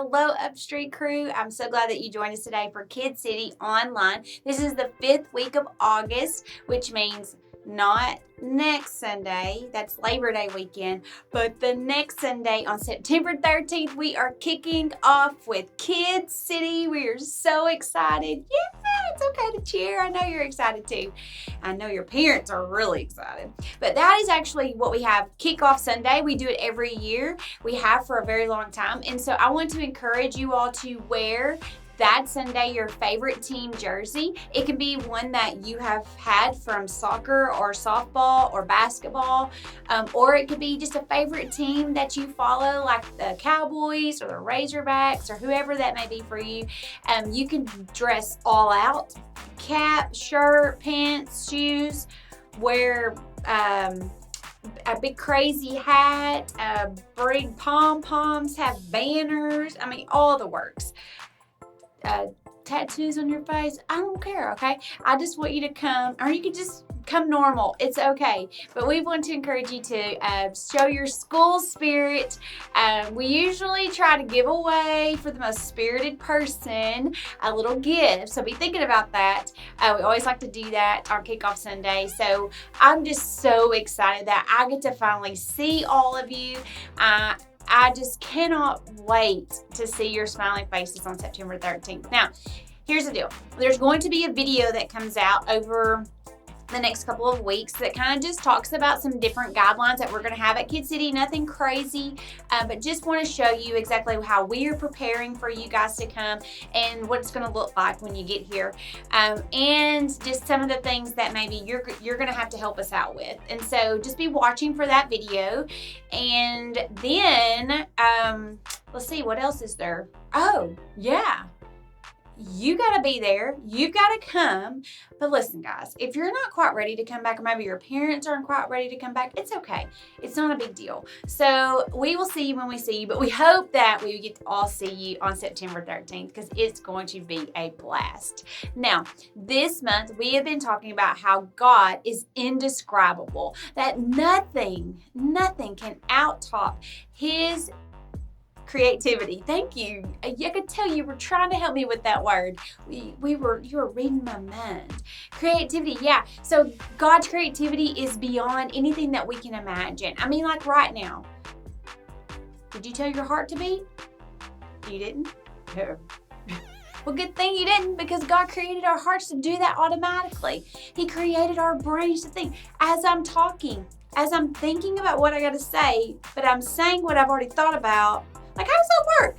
Hello, UpStreet crew. I'm so glad that you joined us today for Kid City Online. This is the 5th week of August, which means not next Sunday, that's Labor Day weekend, but the next Sunday on September 13th, we are kicking off with Kid City. We are so excited. Yeah, it's okay to cheer. I know you're excited too. I know your parents are really excited. But that is actually what we have kickoff Sunday. We do it every year. We have for a very long time. And so I want to encourage you all to wear that Sunday your favorite team jersey. It can be one that you have had from soccer or softball or basketball, or it could be just a favorite team that you follow, like the Cowboys or the Razorbacks or whoever that may be for you. You can dress all out, cap, shirt, pants, shoes, wear a big crazy hat, bring pom-poms, have banners, I mean all the works. Tattoos on your face, I don't care, okay? I just want you to come, or you can just come normal. It's okay. But we want to encourage you to show your school spirit. We usually try to give away for the most spirited person a little gift. So be thinking about that. We always like to do that on Kickoff Sunday. So I'm just so excited that I get to finally see all of you. I just cannot wait to see your smiling faces on September 13th. Now, here's the deal. There's going to be a video that comes out over the next couple of weeks that kind of just talks about some different guidelines that we're going to have at Kid City. Nothing crazy, but just want to show you exactly how we are preparing for you guys to come and what it's going to look like when you get here, and just some of the things that maybe you're going to have to help us out with. And so just be watching for that video. And then let's see, what else is there? Oh yeah, you got to be there. You've got to come. But listen, guys, if you're not quite ready to come back, or maybe your parents aren't quite ready to come back, it's okay. It's not a big deal. So we will see you when we see you, but we hope that we get to all see you on September 13th because it's going to be a blast. Now, this month, we have been talking about how God is indescribable, that nothing can out-top His creativity. Thank you. I could tell you were trying to help me with that word. You were reading my mind. Creativity, yeah. So God's creativity is beyond anything that we can imagine. I mean, like right now. Did you tell your heart to beat? You didn't? No. Well, good thing you didn't, because God created our hearts to do that automatically. He created our brains to think. As I'm talking, as I'm thinking about what I got to say, but I'm saying what I've already thought about. Like, how does that work?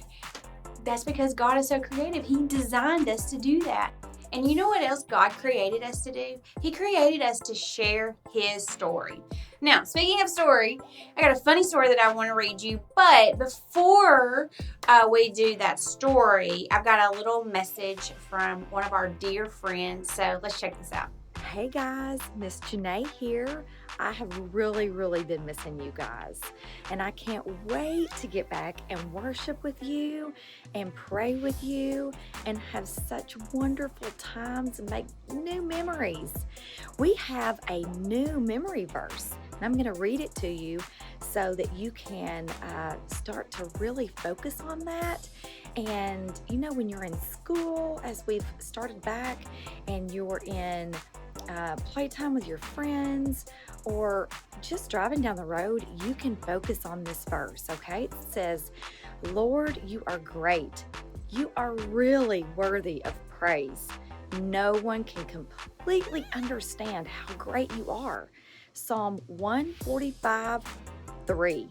That's because God is so creative. He designed us to do that. And you know what else God created us to do? He created us to share His story. Now, speaking of story, I got a funny story that I want to read you. But before we do that story, I've got a little message from one of our dear friends. So let's check this out. Hey guys, Miss Janae here. I have really been missing you guys, and I can't wait to get back and worship with you and pray with you and have such wonderful times and make new memories. We have a new memory verse, and I'm going to read it to you so that you can start to really focus on that. And you know, when you're in school, as we've started back, and you're in playtime with your friends, or just driving down the road, you can focus on this verse, okay? It says, Lord, you are great. You are really worthy of praise. No one can completely understand how great you are. Psalm 145:3.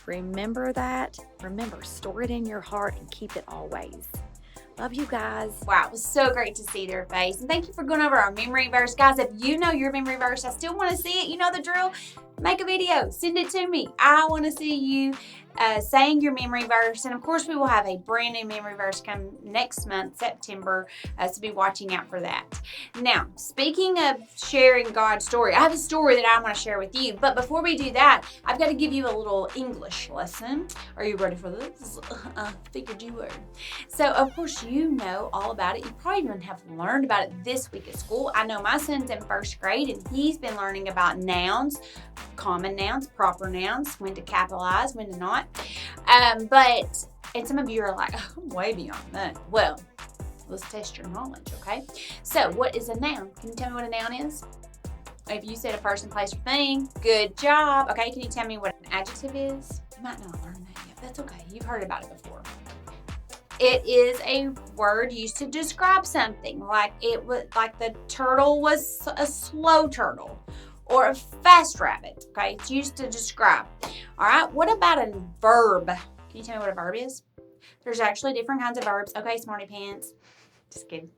Remember that. Remember, store it in your heart and keep it always. Love you guys. Wow, it was so great to see their face. And thank you for going over our memory verse. Guys, if you know your memory verse, I still want to see it. You know the drill. Make a video. Send it to me. I want to see you saying your memory verse. And of course, we will have a brand new memory verse come next month, September. So be watching out for that. Now, speaking of sharing God's story, I have a story that I want to share with you. But before we do that, I've got to give you a little English lesson. Are you ready for this? Figured you were. So, of course, you know all about it. You probably even have learned about it this week at school. I know my son's in first grade, and he's been learning about nouns, common nouns, proper nouns, when to capitalize, when to not. But And some of you are like, oh, I'm way beyond that. Well, let's test your knowledge, okay? So what is a noun? Can you tell me what a noun is? If you said a person, place, or thing, good job. Okay, can you tell me what an adjective is? You might not learn that yet. That's okay. You've heard about it before. It is a word used to describe something, like the turtle was a slow turtle or a fast rabbit. Okay, it's used to describe. All right, what about a verb? Can you tell me what a verb is? There's actually different kinds of verbs. Okay, smarty pants. Just kidding.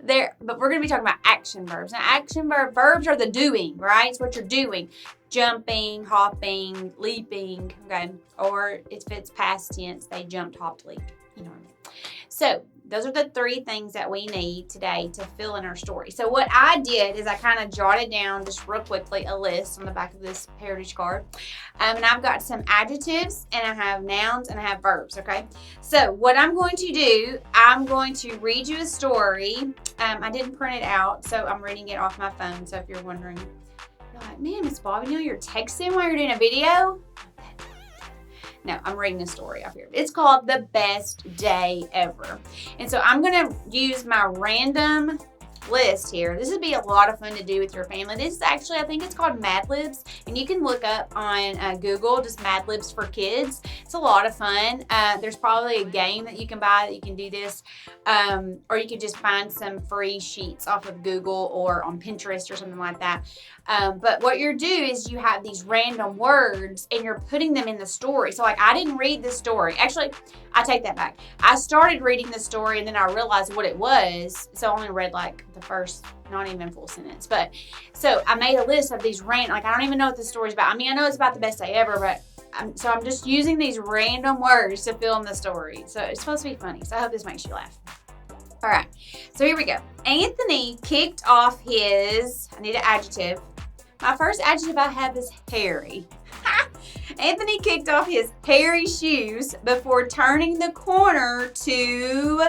But we're going to be talking about action verbs. Now, verbs are the doing, right? It's what you're doing. Jumping, hopping, leaping, okay? Or if it's past tense, they jumped, hopped, leaped. You know what I mean? So those are the 3 things that we need today to fill in our story. So what I did is I kind of jotted down just real quickly a list on the back of this heritage card. And I've got some adjectives, and I have nouns, and I have verbs, okay? So what I'm going to do, I'm going to read you a story. I didn't print it out, so I'm reading it off my phone. So if you're wondering, you're like, man, Miss Bobby, you know you're texting while you're doing a video? No, I'm reading a story up here. It's called The Best Day Ever. And so I'm going to use my random list here. This would be a lot of fun to do with your family. This is actually, I think it's called Mad Libs, and you can look up on Google, just Mad Libs for kids. It's a lot of fun. There's probably a game that you can buy that you can do this, or you can just find some free sheets off of Google or on Pinterest or something like that. But what you do is you have these random words and you're putting them in the story. So like I didn't read this story. Actually, I take that back. I started reading the story and then I realized what it was. So I only read like the first, not even full sentence. But so I made a list of these random, like I don't even know what the story's about. I mean, I know it's about the best day ever, but I'm just using these random words to fill in the story. So it's supposed to be funny. So I hope this makes you laugh. All right, so here we go. Anthony kicked off his, I need an adjective. My first adjective I have is hairy. Anthony kicked off his hairy shoes before turning the corner to,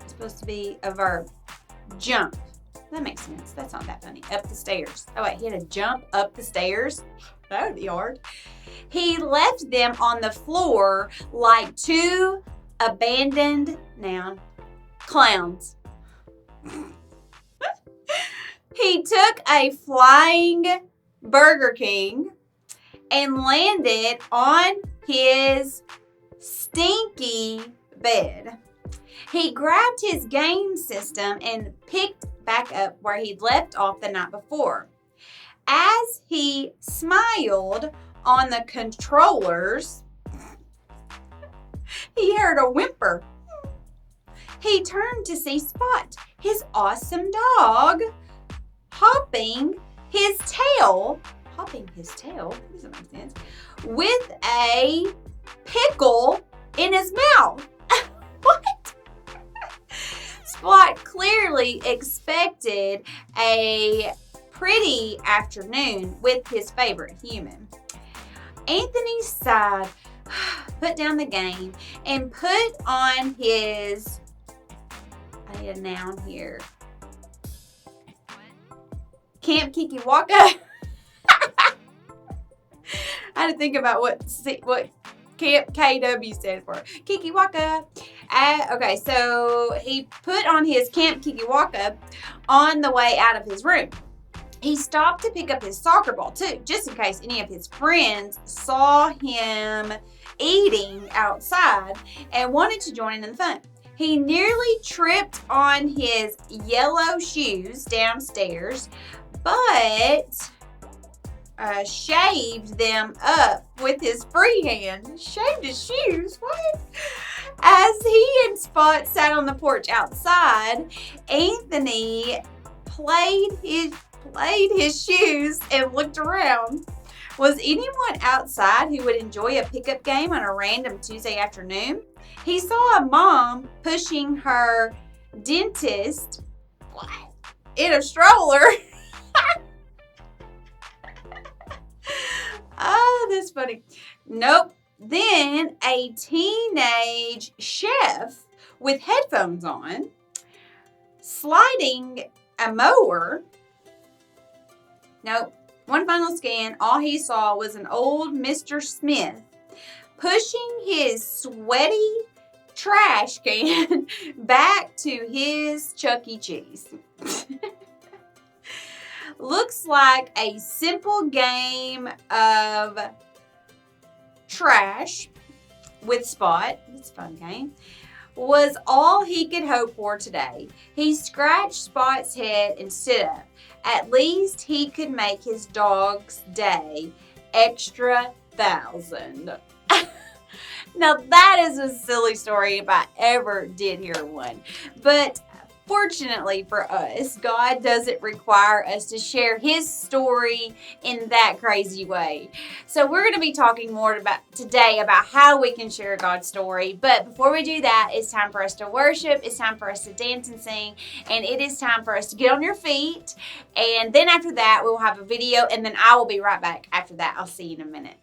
it's supposed to be a verb, jump. That makes sense. That's not that funny. Up the stairs. Oh wait, he had to jump up the stairs? That would be hard. He left them on the floor like 2 abandoned, noun, clowns. He took a flying Burger King and landed on his stinky bed. He grabbed his game system and picked back up where he'd left off the night before. As he smiled on the controllers, he heard a whimper. He turned to see Spot, his awesome dog, hopping his tail, that doesn't make sense, with a pickle in his mouth. What? Spot clearly expected a pretty afternoon with his favorite human. Anthony sighed, put down the game, and put on his, I need a noun here, Camp Kikiwaka. I had to think about what Camp KW stands for. Kikiwaka. Okay, so he put on his Camp Kikiwaka on the way out of his room. He stopped to pick up his soccer ball too, just in case any of his friends saw him eating outside and wanted to join in the fun. He nearly tripped on his yellow shoes downstairs, but shaved them up with his free hand. Shaved his shoes? What? As he and Spot sat on the porch outside, Anthony played his shoes and looked around. Was anyone outside who would enjoy a pickup game on a random Tuesday afternoon? He saw a mom pushing her dentist in a stroller. Oh, that's funny. Nope. Then a teenage chef with headphones on, sliding a mower. Nope. One final scan, all he saw was an old Mr. Smith pushing his sweaty trash can back to his Chuck E. Cheese. Looks like a simple game of trash with Spot. It's a fun game. Was all he could hope for today. He scratched Spot's head and stood up. At least he could make his dog's day extra 1,000. Now that is a silly story if I ever did hear one. But fortunately for us, God doesn't require us to share his story in that crazy way. So we're going to be talking more today about how we can share God's story. But before we do that, it's time for us to worship. It's time for us to dance and sing. And it is time for us to get on your feet. And then after that, we'll have a video. And then I will be right back after that. I'll see you in a minute.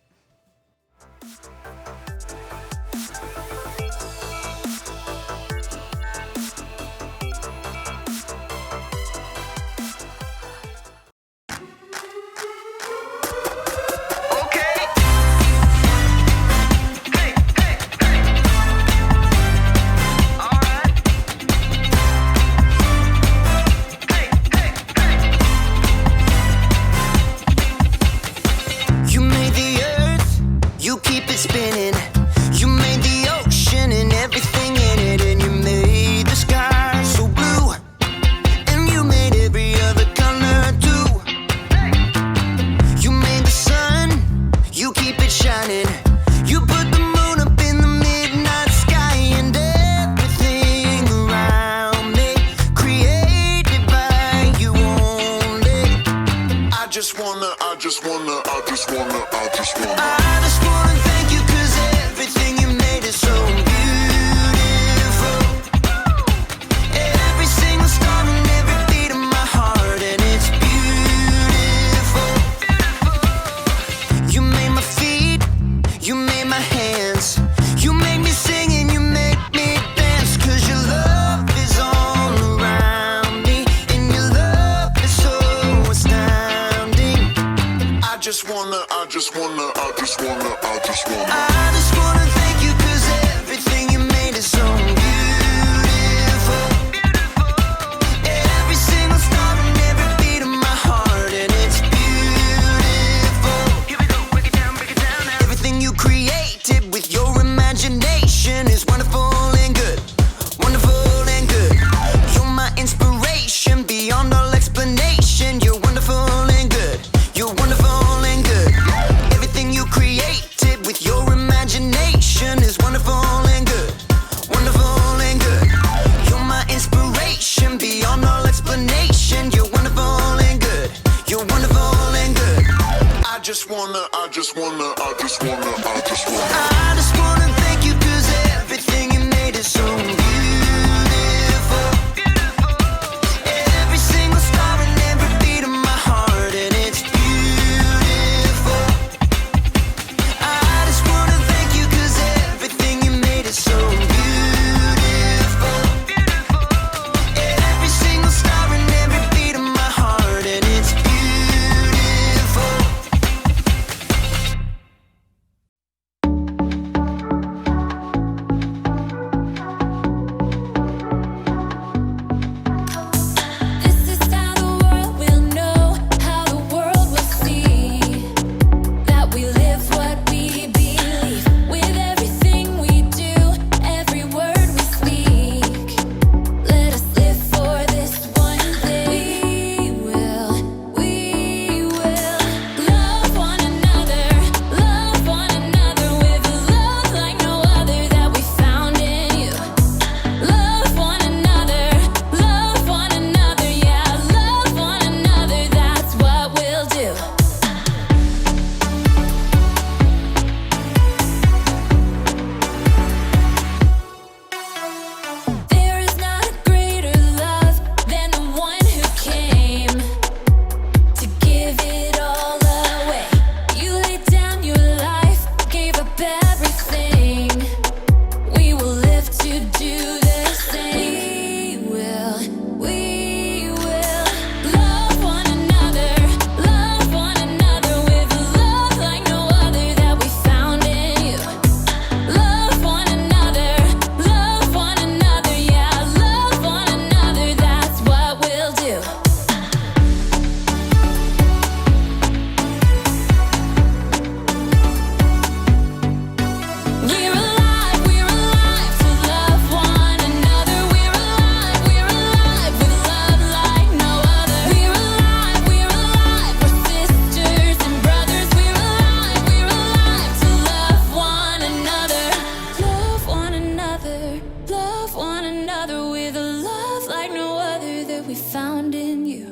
found in you.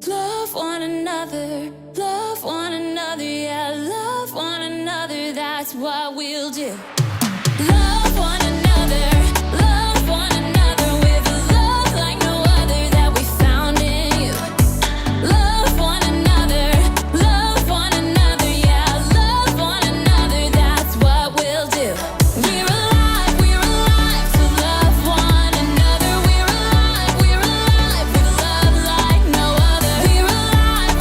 Love one another, yeah, love one another, that's what we'll do. Love one another with a love like no other that we found in you. Love one another, yeah, love one another, that's what we'll do. We're alive to love one another. We're alive with love like no other.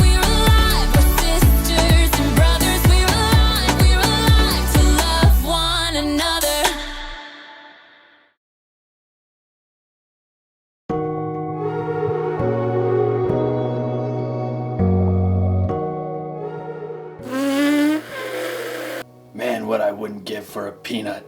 We're alive, we're sisters and brothers. We're alive to love one another. Man, what I wouldn't give for a peanut.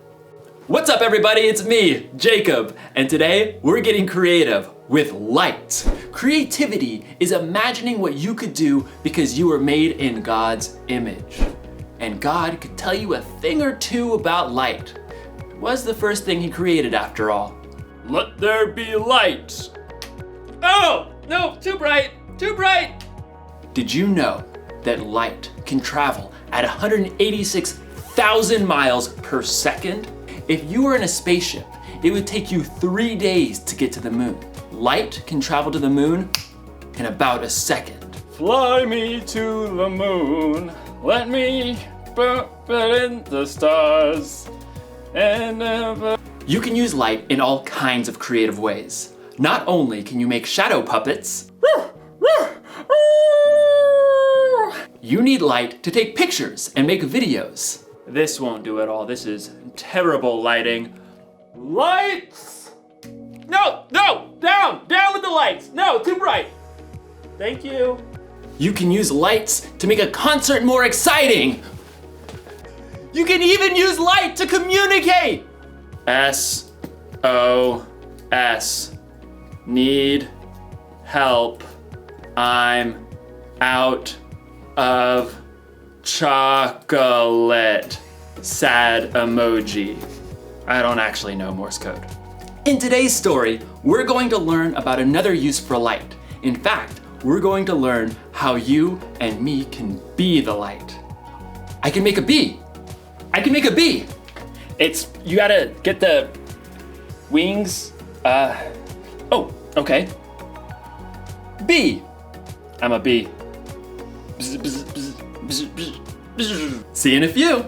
What's up, everybody? It's me, Jacob, and today we're getting creative with light. Creativity is imagining what you could do because you were made in God's image. And God could tell you a thing or two about light. It was the first thing he created after all. Let there be light. Oh, no, too bright, too bright. Did you know that light can travel at 186,000 miles per second? If you were in a spaceship, it would take you 3 days to get to the moon. Light can travel to the moon in about a second. Fly me to the moon, let me put in the stars, and never... You can use light in all kinds of creative ways. Not only can you make shadow puppets, you need light to take pictures and make videos. This won't do it all. This is terrible lighting. Lights! No, down with the lights. No, too bright. Thank you. You can use lights to make a concert more exciting. You can even use light to communicate. SOS. Need help. I'm out of chocolate. Sad emoji. I don't actually know Morse code. In today's story, we're going to learn about another use for light. In fact, we're going to learn how you and me can be the light. I can make a bee. You gotta get the wings. Oh, okay. Bee. I'm a bee. See you in a few.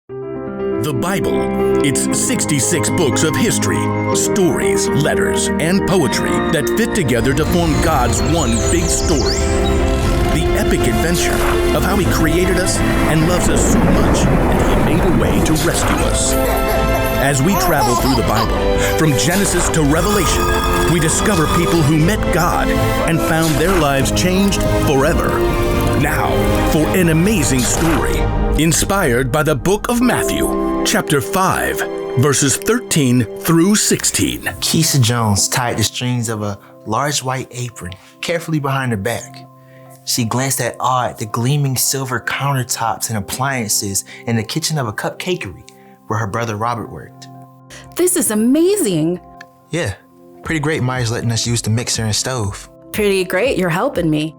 The Bible. It's 66 books of history, stories, letters, and poetry that fit together to form God's one big story. The epic adventure of how He created us and loves us so much that He made a way to rescue us. As we travel through the Bible, from Genesis to Revelation, we discover people who met God and found their lives changed forever. Now, for an amazing story, inspired by the book of Matthew, chapter 5, verses 13 through 16. Keisha Jones tied the strings of a large white apron carefully behind her back. She glanced at awe at the gleaming silver countertops and appliances in the kitchen of a cupcakery where her brother Robert worked. This is amazing. Yeah, pretty great Myers letting us use the mixer and stove. Pretty great, you're helping me.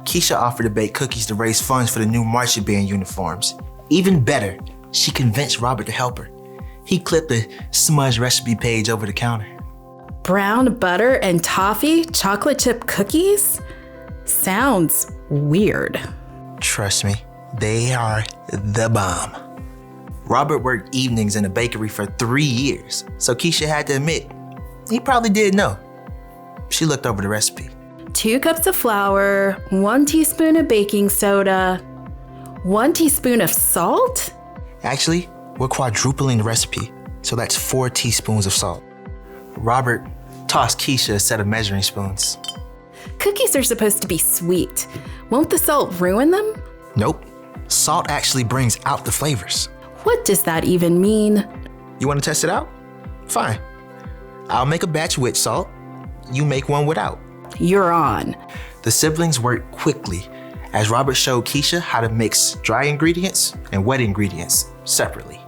Keisha offered to bake cookies to raise funds for the new marching band uniforms. Even better, she convinced Robert to help her. He clipped a smudge recipe page over the counter. Brown butter and toffee chocolate chip cookies? Sounds weird. Trust me, they are the bomb. Robert worked evenings in a bakery for 3 years, so Keisha had to admit, he probably did know. She looked over the recipe. 2 cups of flour, 1 teaspoon of baking soda, 1 teaspoon of salt? Actually, we're quadrupling the recipe, so that's 4 teaspoons of salt. Robert tossed Keisha a set of measuring spoons. Cookies are supposed to be sweet. Won't the salt ruin them? Nope. Salt actually brings out the flavors. What does that even mean? You want to test it out? Fine. I'll make a batch with salt. You make one without. You're on. The siblings worked quickly as Robert showed Keisha how to mix dry ingredients and wet ingredients separately.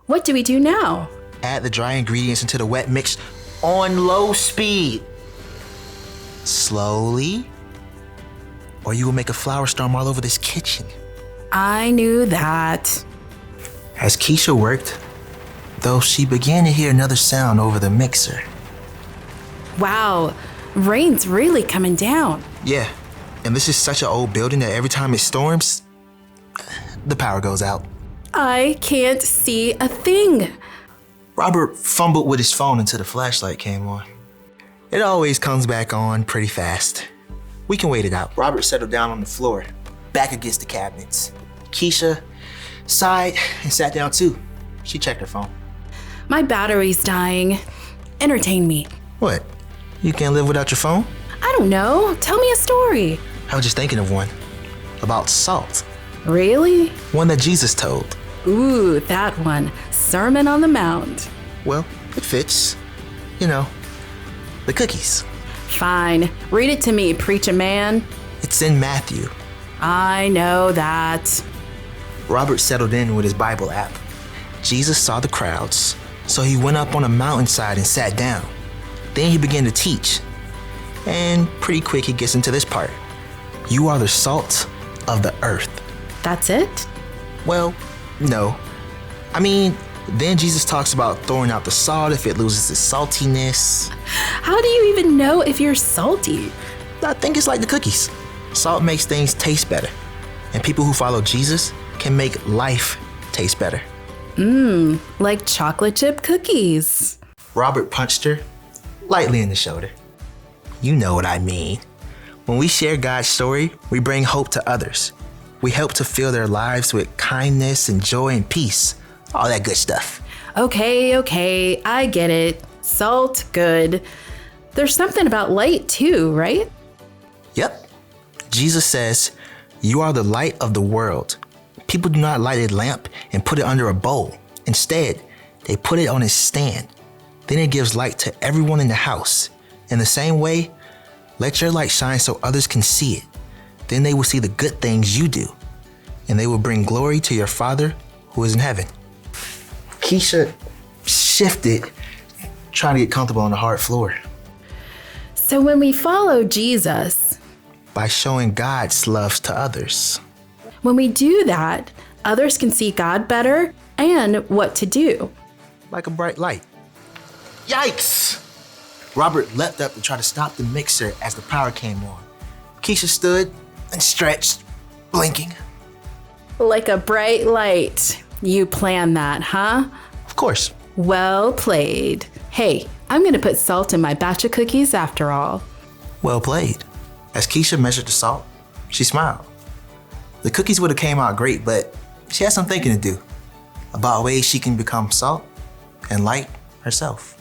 What do we do now? Add the dry ingredients into the wet mix on low speed. Slowly, or you will make a flour storm all over this kitchen. I knew that. As Keisha worked, though, she began to hear another sound over the mixer. Wow, rain's really coming down. Yeah, and this is such an old building that every time it storms, the power goes out. I can't see a thing. Robert fumbled with his phone until the flashlight came on. It always comes back on pretty fast. We can wait it out. Robert settled down on the floor, back against the cabinets. Keisha sighed and sat down too. She checked her phone. My battery's dying. Entertain me. What? You can't live without your phone? I don't know. Tell me a story. I was just thinking of one. About salt. Really? One that Jesus told. Ooh, that one. Sermon on the Mount. Well, it fits. You know, the cookies. Fine. Read it to me, preacher man. It's in Matthew. I know that. Robert settled in with his Bible app. Jesus saw the crowds, so he went up on a mountainside and sat down. Then he began to teach. And pretty quick he gets into this part. You are the salt of the earth. That's it? Well, no. I mean, then Jesus talks about throwing out the salt if it loses its saltiness. How do you even know if you're salty? I think it's like the cookies. Salt makes things taste better. And people who follow Jesus can make life taste better. Like chocolate chip cookies. Robert punched her lightly in the shoulder. You know what I mean. When we share God's story, we bring hope to others. We help to fill their lives with kindness and joy and peace. All that good stuff. Okay, I get it. Salt, good. There's something about light too, right? Yep. Jesus says, you are the light of the world. People do not light a lamp and put it under a bowl. Instead, they put it on a stand. Then it gives light to everyone in the house. In the same way, let your light shine so others can see it. Then they will see the good things you do, and they will bring glory to your Father who is in heaven. Keisha shifted, trying to get comfortable on the hard floor. So when we follow Jesus, By showing God's love to others. when we do that, others can see God better and what to do. Like a bright light. Yikes! Robert leapt up to try to stop the mixer as the power came on. Keisha stood and stretched, blinking. Like a bright light. You planned that, huh? Of course. Well played. Hey, I'm gonna put salt in my batch of cookies after all. Well played. As Keisha measured the salt, she smiled. The cookies would have came out great, but she had some thinking to do about ways she can become salt and light herself.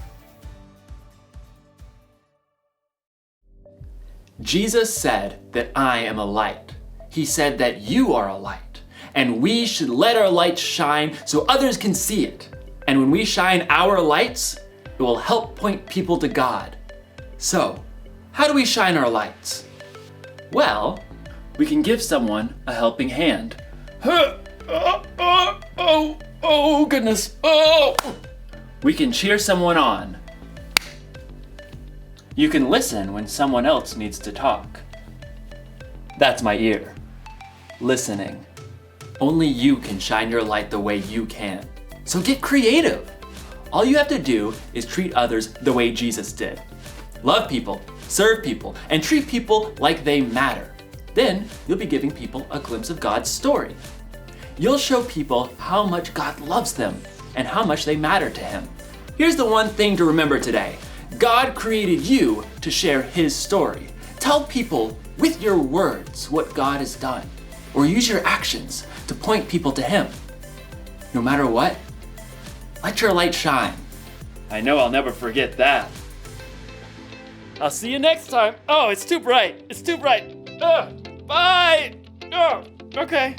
Jesus said that I am a light. He said that you are a light, and we should let our light shine so others can see it. And when we shine our lights, it will help point people to God. So, how do we shine our lights? Well, we can give someone a helping hand. Oh, goodness. Oh! We can cheer someone on. You can listen when someone else needs to talk. That's my ear. Listening. Only you can shine your light the way you can. So get creative. All you have to do is treat others the way Jesus did. Love people, serve people, and treat people like they matter. Then you'll be giving people a glimpse of God's story. You'll show people how much God loves them and how much they matter to Him. Here's the one thing to remember today. God created you to share His story. Tell people with your words what God has done, or use your actions to point people to Him. No matter what, let your light shine. I know I'll never forget that. I'll see you next time. Oh, it's too bright. It's too bright. Bye. Oh, okay.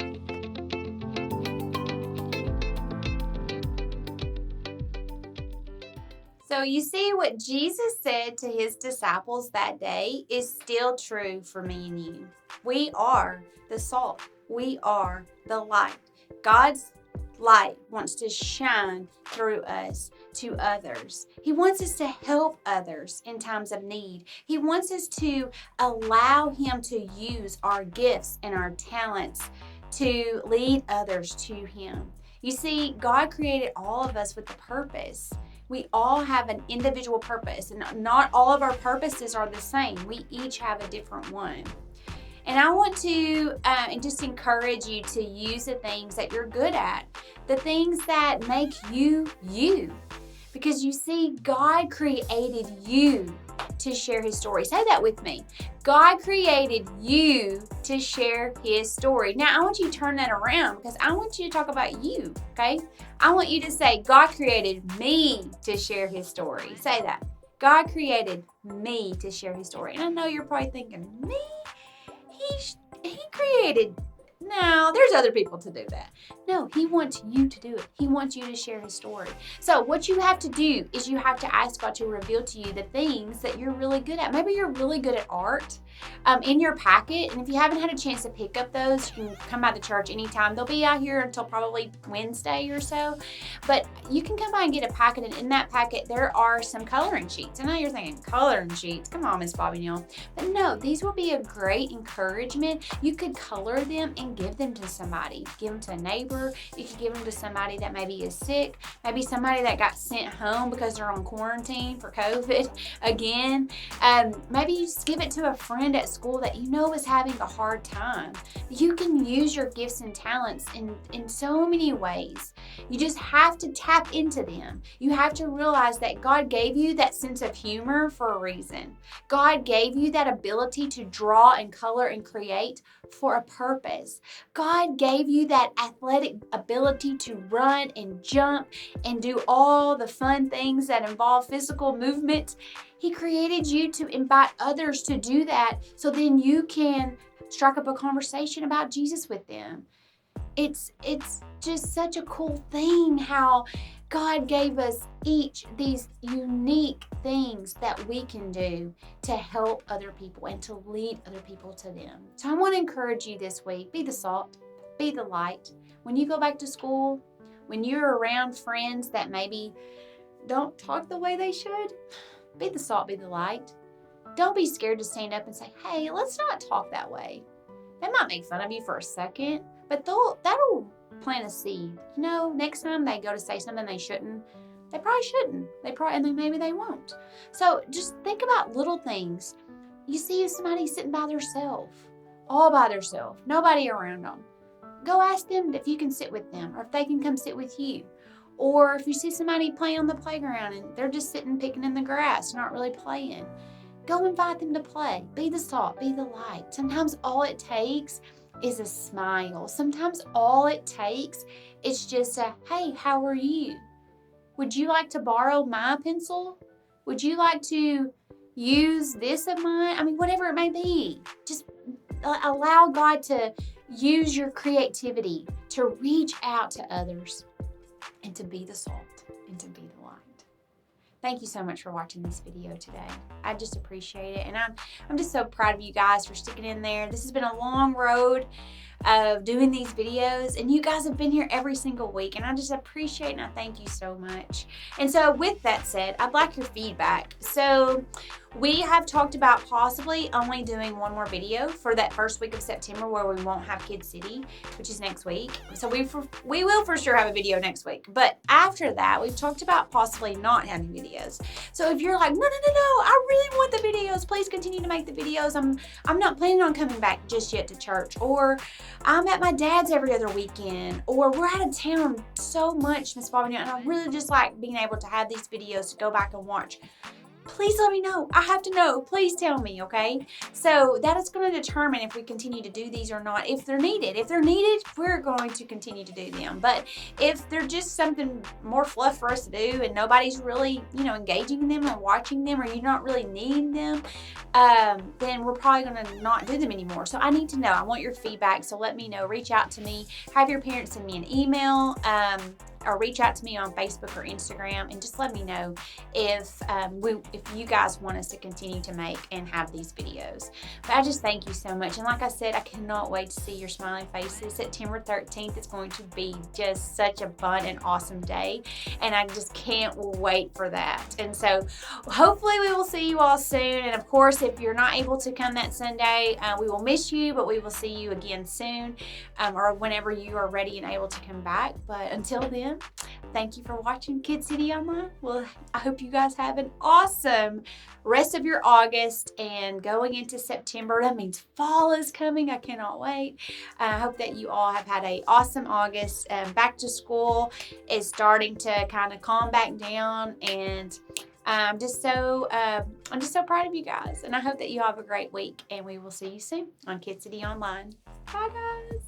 So you see what Jesus said to his disciples that day is still true for me and you. We are the salt. We are the light. God's light wants to shine through us to others. He wants us to help others in times of need. He wants us to allow Him to use our gifts and our talents to lead others to Him. You see, God created all of us with a purpose. We all have an individual purpose, and not all of our purposes are the same. We each have a different one. And I want to just encourage you to use the things that you're good at, the things that make you you. Because you see, God created you to share His story. Say that with me. God created you to share His story. Now, I want you to turn that around because I want you to talk about you, okay? I want you to say, God created me to share His story. Say that. God created me to share His story. And I know you're probably thinking, me? He created. No, there's other people to do that. No, He wants you to do it. He wants you to share His story. So what you have to do is you have to ask God to reveal to you the things that you're really good at. Maybe you're really good at art. In your packet, and if you haven't had a chance to pick up those, you can come by the church anytime. They'll be out here until probably Wednesday or so, but you can come by and get a packet, and in that packet there are some coloring sheets. I know you're thinking, coloring sheets? Come on, Miss Bobby Neal. But no, these will be a great encouragement. You could color them and give them to somebody. Give them to a neighbor. You could give them to somebody that maybe is sick, maybe somebody that got sent home because they're on quarantine for COVID again. Maybe you just give it to a friend at school that you know is having a hard time. You can use your gifts and talents in so many ways. You just have to tap into them. You have to realize that God gave you that sense of humor for a reason. God gave you that ability to draw and color and create for a purpose. God gave you that athletic ability to run and jump and do all the fun things that involve physical movement. He created you to invite others to do that so then you can strike up a conversation about Jesus with them. It's just such a cool thing how God gave us each these unique things that we can do to help other people and to lead other people to them. So I want to encourage you this week, be the salt, be the light. When you go back to school, when you're around friends that maybe don't talk the way they should, be the salt, be the light. Don't be scared to stand up and say, hey, let's not talk that way. They might make fun of you for a second, but that'll plant a seed. You know, next time they go to say something they shouldn't, they probably shouldn't. And then maybe they won't. So just think about little things. You see somebody sitting by themselves, all by themselves, nobody around them. Go ask them if you can sit with them or if they can come sit with you. Or if you see somebody playing on the playground and they're just sitting picking in the grass, not really playing, go invite them to play. Be the salt, be the light. Sometimes all it takes is a smile. Sometimes all it takes is just a, hey, how are you? Would you like to borrow my pencil? Would you like to use this of mine? I mean, whatever it may be. Just allow God to use your creativity to reach out to others and to be the salt and to be the light. Thank you so much for watching this video today. I just appreciate it. And I'm just so proud of you guys for sticking in there. This has been a long road of doing these videos, and you guys have been here every single week, and I just appreciate and I thank you so much. And so with that said, I'd like your feedback. So we have talked about possibly only doing one more video for that first week of September where we won't have Kid City, which is next week. So we will for sure have a video next week. But after that, we've talked about possibly not having videos. So if you're like, no, I really want the videos, please continue to make the videos. I'm not planning on coming back just yet to church, or I'm at my dad's every other weekend, or we're out of town so much, Miss Bobby, and I really just like being able to have these videos to go back and watch. Please let me know. I have to know. Please tell me, okay? So that is going to determine if we continue to do these or not, if they're needed. If they're needed, we're going to continue to do them. But if they're just something more fluff for us to do and nobody's really, engaging in them or watching them, or you're not really needing them, then we're probably going to not do them anymore. So I need to know. I want your feedback. So let me know. Reach out to me. Have your parents send me an email. or reach out to me on Facebook or Instagram and just let me know if you guys want us to continue to make and have these videos. But I just thank you so much. And like I said, I cannot wait to see your smiling faces. September 13th is going to be just such a fun and awesome day. And I just can't wait for that. And so hopefully we will see you all soon. And of course, if you're not able to come that Sunday, we will miss you, but we will see you again soon, or whenever you are ready and able to come back. But until then, thank you for watching Kid City Online. Well, I hope you guys have an awesome rest of your August and going into September. That means fall is coming. I cannot wait. I hope that you all have had an awesome August. Back to school is starting to kind of calm back down, and I'm just so proud of you guys. And I hope that you have a great week, and we will see you soon on Kid City Online. Bye, guys.